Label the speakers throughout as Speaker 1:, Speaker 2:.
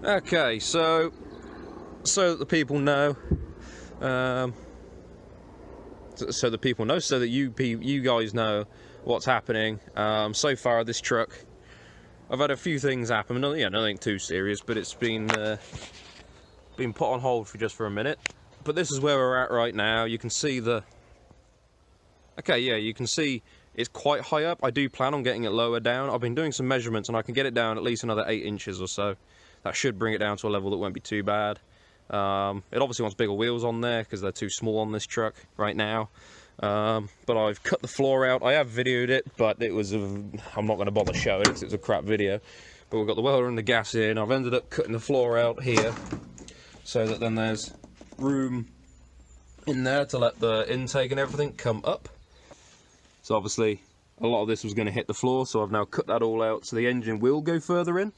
Speaker 1: Okay, so that the people know, so that you guys know what's happening. So far, this truck, I've had a few things happen. Nothing too serious, but it's been put on hold for a minute. But this is where we're at right now. You can see you can see it's quite high up. I do plan on getting it lower down. I've been doing some measurements, and I can get it down at least another 8 inches or so. That should bring it down to a level that won't be too bad. It obviously wants bigger wheels on there because they're too small on this truck right now. But I've cut the floor out. I have videoed it, but I'm not going to bother showing it because it's a crap video. But we've got the welder and the gas in. I've ended up cutting the floor out here so that then there's room in there to let the intake and everything come up. So obviously a lot of this was going to hit the floor, so I've now cut that all out so the engine will go further in.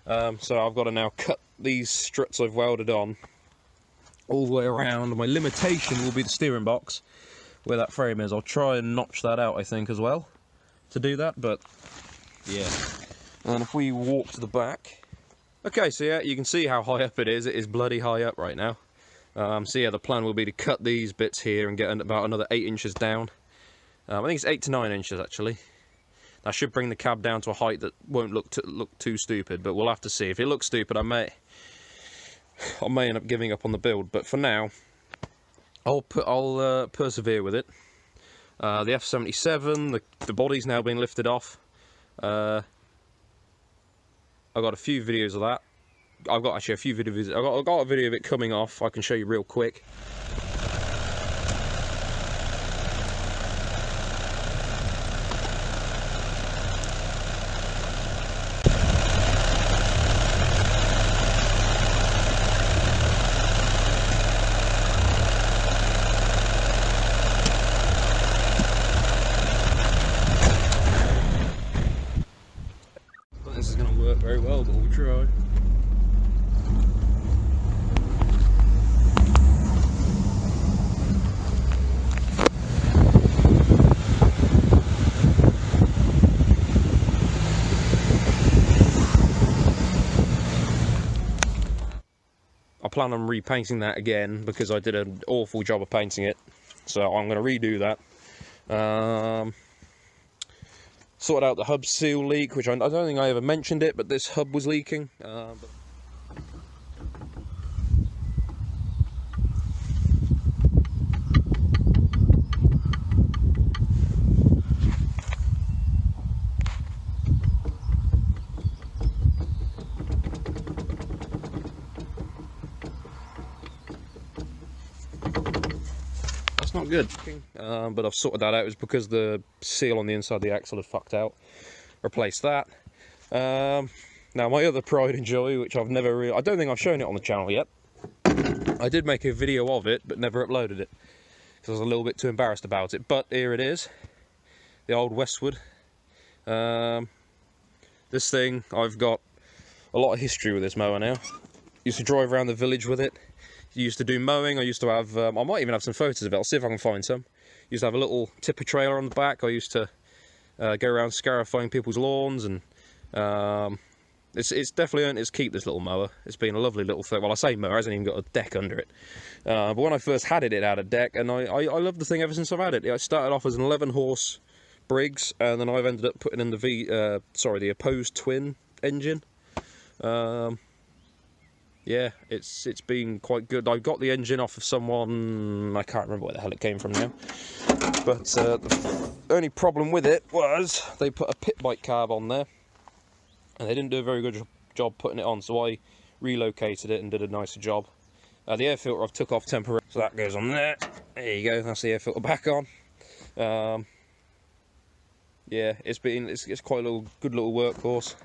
Speaker 1: So I've got to now cut these struts I've welded on all the way around. My limitation will be the steering box where that frame is. I'll try and notch that out, I think, as well to do that, but yeah. And if we walk to the back, okay, so yeah, you can see how high up it is. It is bloody high up right now. So yeah, the plan will be to cut these bits here and get about another 8 inches down. I think it's 8 to 9 inches actually. That should bring the cab down to a height that won't look too stupid, but we'll have to see. If it looks stupid, I may end up giving up on the build. But for now, I'll persevere with it. The F77, the body's now been lifted off. I've got a few videos of that. I've got actually a few videos. I've got a video of it coming off. I can show you real quick. This is going to work very well, but we'll try. I plan on repainting that again because I did an awful job of painting it, so I'm going to redo that. Sorted out the hub seal leak, which I don't think I ever mentioned it, but this hub was leaking. That's not good. But I've sorted that out. It was because the seal on the inside of the axle had fucked out. Replaced that. Now my other pride and joy, which I don't think I've shown it on the channel yet. I did make a video of it, but never uploaded it because I was a little bit too embarrassed about it. But here it is, the old Westwood. This thing, I've got a lot of history with this mower now. Used to drive around the village with it. Used to do mowing. I used to have, I might even have some photos of it. I'll see if I can find some. Used to have a little tipper trailer on the back. I used to go around scarifying people's lawns, and it's definitely earned its keep, this little mower. It's been a lovely little thing. Well, I say mower, it hasn't even got a deck under it. But when I first had it, it had a deck, and I loved the thing ever since I've had it. I started off as an 11-horse Briggs, and then I've ended up putting in the opposed twin engine. Yeah, it's been quite good. I got the engine off of someone, I can't remember where the hell it came from now. But the only problem with it was they put a pit bike carb on there, and they didn't do a very good job putting it on, so I relocated it and did a nicer job. The air filter I've took off temporarily, so that goes on there. There you go, that's the air filter back on. Yeah, it's quite a good little workhorse.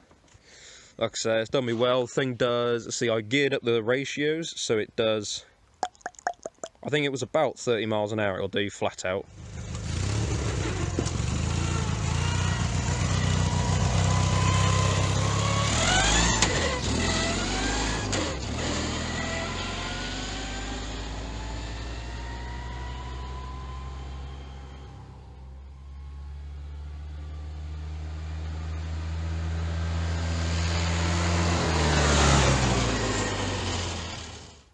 Speaker 1: Like I say, it's done me well. Thing does, see, I geared up the ratios, so it does, I think it was about 30 miles an hour it'll do flat out.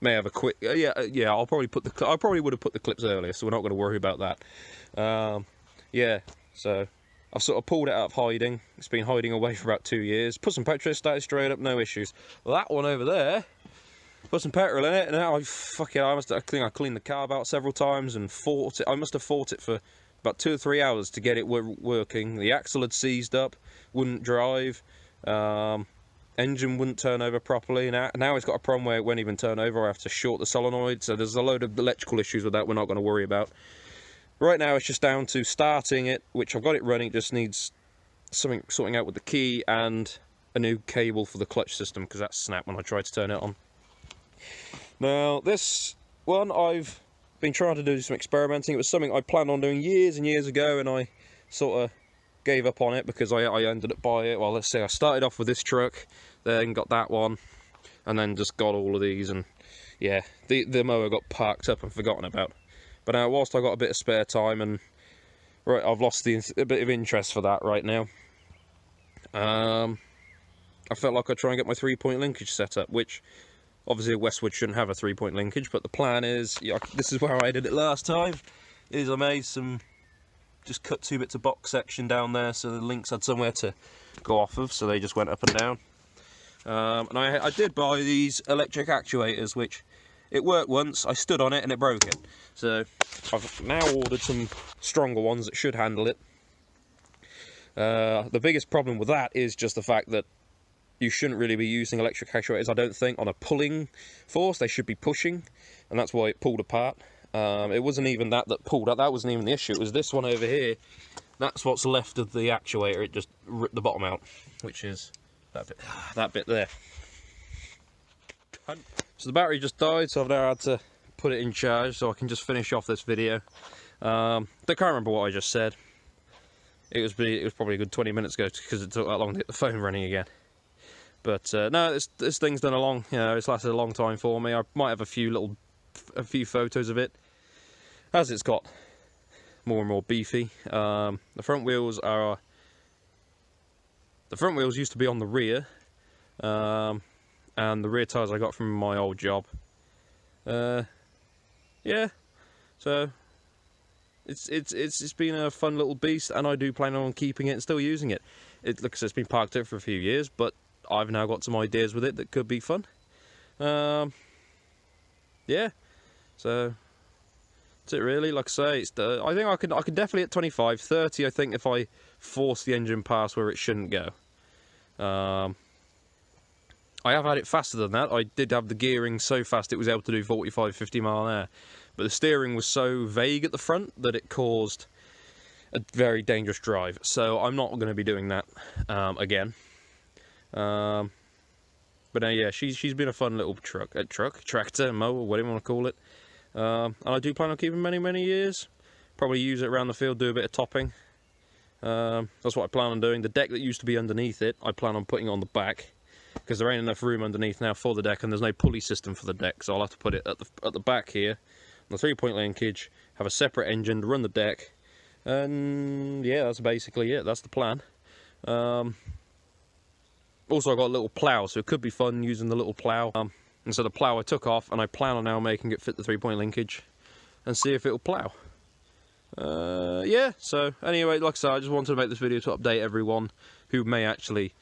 Speaker 1: may have a quick, yeah, I'll probably put I probably would have put the clips earlier, so we're not going to worry about that. Yeah, so I've sort of pulled it out of hiding. It's been hiding away for about 2 years. Put some petrol, started straight up, no issues. Well, that one over there, put some petrol in it, and now I think I cleaned the carb out several times and fought it. I must have fought it for about 2 or 3 hours to get it working. The axle had seized up, wouldn't drive. Engine wouldn't turn over properly. Now it's got a problem where it won't even turn over. I have to short the solenoid, so there's a load of electrical issues with that we're not going to worry about. Right now it's just down to starting it, which I've got it running. It just needs something sorting out with the key and a new cable for the clutch system, because that snapped when I tried to turn it on. Now this one I've been trying to do some experimenting. It was something I planned on doing years and years ago, and I sort of gave up on it because I ended up buying it. Well, let's say I started off with this truck, then got that one, and then just got all of these, and yeah, the mower got parked up and forgotten about. But now, whilst I got a bit of spare time, and right, I've lost a bit of interest for that right now. I felt like I'd try and get my 3-point linkage set up, which obviously a Westwood shouldn't have a 3-point linkage, but the plan is, yeah, this is where I did it last time, is I made just cut 2 bits of box section down there so the links had somewhere to go off of, so they just went up and down. And I did buy these electric actuators, which it worked once, I stood on it and it broke it. So I've now ordered some stronger ones that should handle it. The biggest problem with that is just the fact that you shouldn't really be using electric actuators, I don't think, on a pulling force. They should be pushing, and that's why it pulled apart. It wasn't even that pulled up, that wasn't even the issue, it was this one over here. That's what's left of the actuator, it just ripped the bottom out, which is that bit there. So the battery just died, so I've now had to put it in charge so I can just finish off this video. I can't remember what I just said. It was probably a good 20 minutes ago because it took that long to get the phone running again. But no, this thing's done it's lasted a long time for me. I might have a few photos of it as it's got more and more beefy. The front wheels used to be on the rear, and the rear tyres I got from my old job. Yeah, so it's been a fun little beast, and I do plan on keeping it and still using it. It looks like it's been parked up for a few years, but I've now got some ideas with it that could be fun. Yeah, so that's it really. Like I say, I think I could definitely hit 25, 30. I think if I force the engine past where it shouldn't go. I have had it faster than that. I did have the gearing so fast it was able to do 45, 50 mile an hour. But the steering was so vague at the front that it caused a very dangerous drive. So I'm not going to be doing that again. But yeah, she's been a fun little tractor, mower, whatever you want to call it. And I do plan on keeping many years. Probably use it around the field, do a bit of topping. That's what I plan on doing. The deck that used to be underneath it, I plan on putting on the back, because there ain't enough room underneath now for the deck, and there's no pulley system for the deck, so I'll have to put it at the back here, on the 3-point linkage, have a separate engine to run the deck, and yeah, that's basically it. That's the plan. Also, I got a little plough, so it could be fun using the little plough. And so the plough I took off, and I plan on now making it fit the 3-point linkage, and see if it'll plough. Yeah, so anyway, like I said, I just wanted to make this video to update everyone who may actually...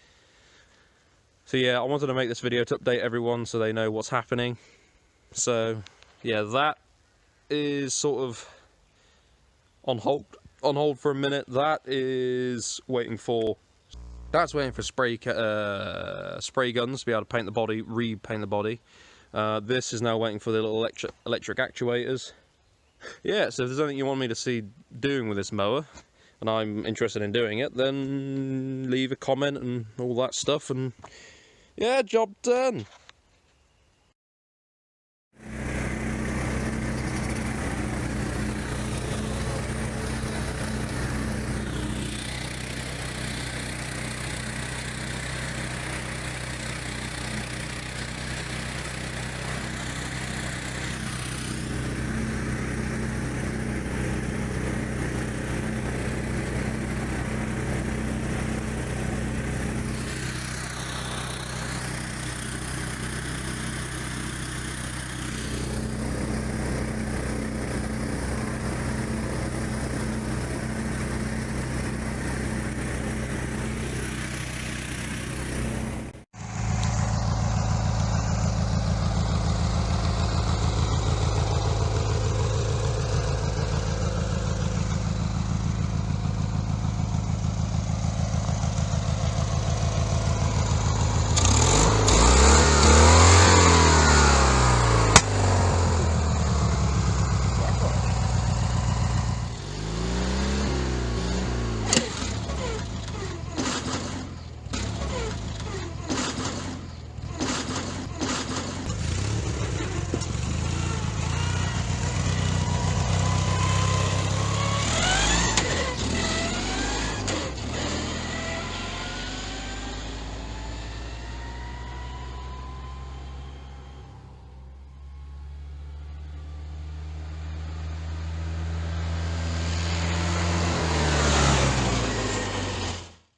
Speaker 1: So yeah, I wanted to make this video to update everyone so they know what's happening. So yeah, that is sort of on hold for a minute. That's waiting for spray guns to be able to paint the body, repaint the body. This is now waiting for the little electric actuators. Yeah, so if there's anything you want me to see doing with this mower, and I'm interested in doing it, then leave a comment and all that stuff, and yeah, job done.